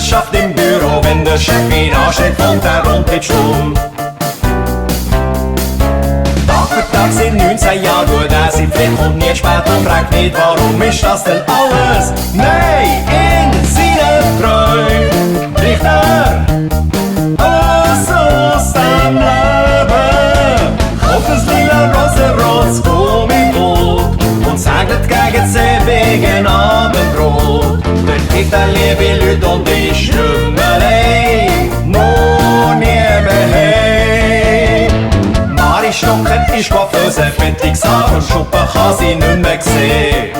Schafft im Büro, wenn der Chef ihn ansteht, kommt er und dreht stumm. Tag für Tag sind 19 Jahre, tut er sein Pflicht, kommt nie spät und fragt nicht, warum ist das denn alles? Nein, in seinen Träumen bricht er alles aus dem Leben. Auf das lila rosenrotes Gummiboot und segelt gegen die See wegen Abendbrot. Dort kriegt er liebe Leute und ist nicht mehr allein, noch nie mehr heim. Mari Stocken ist Coiffeuse, fettig Sachen und Schuppen kann sie nicht mehr sehen.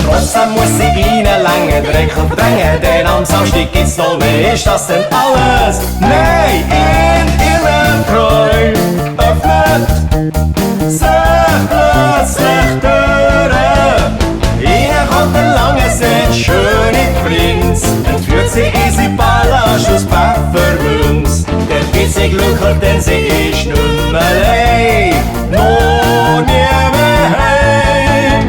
Trotzdem muss sie reinlängen, Dreck und drängen, denn am Samstag gibt's noch mehr. Ist das denn alles? Nein, in ihren Träumen öffnet sich plötzlich Türen. Ihnen kommt der lange Sinn, schöne Prinz, entführt sie in sie Palast aus Pfeffermünz. Dort wird sie glücklich, denn sie ist nicht mehr allein, noch nie mehr heim.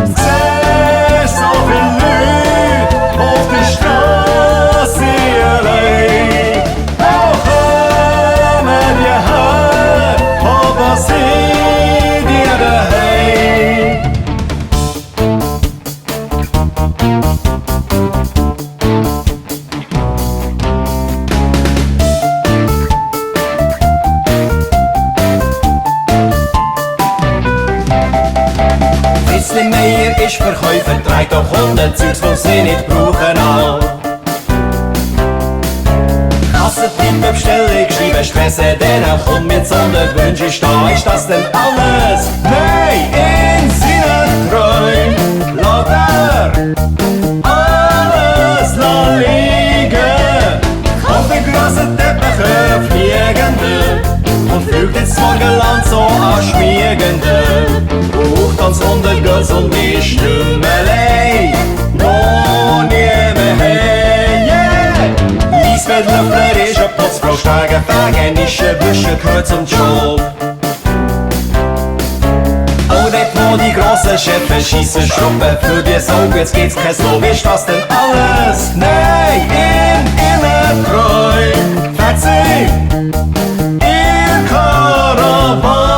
Siehst so viele Leute auf der Straße allein. Wo kommen die her, aber sind die daheim? Meier ist Verkäufer, trägt auch 100 Zeugs, wo sie nicht brauchen all. Kassentipp, Bestellung, schreiben, stressen, denen kommt mit Sonderwünsch, ist da, ist das denn alles? Nein, in seinen Träumen lässt er alles liegen. Auf den grossen Teppichen fliegende und fliegt ins Morgenland so anschmiegende. Bucht ans Hundergötz und ist nicht mehr allein, noch nie mehr heim, yeah! Liesfeld Löffler ist eine Putzfrau, Steigen, Fegen, Nischen, Büsche, gehört zum Job. Oh, dort wo die grossen Chefs schiessen Schruppen, für die Augen, jetzt geht's kein Slow, ist das denn alles? Nein, in ihren Träumen fährt sie in Karawane.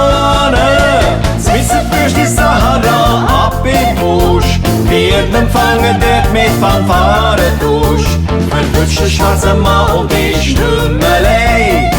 Durch die Sahara ab im Busch, wird empfangen dort mit Fanfare durch. Verwünscht der schwarze Mann und ist nicht mehr allein,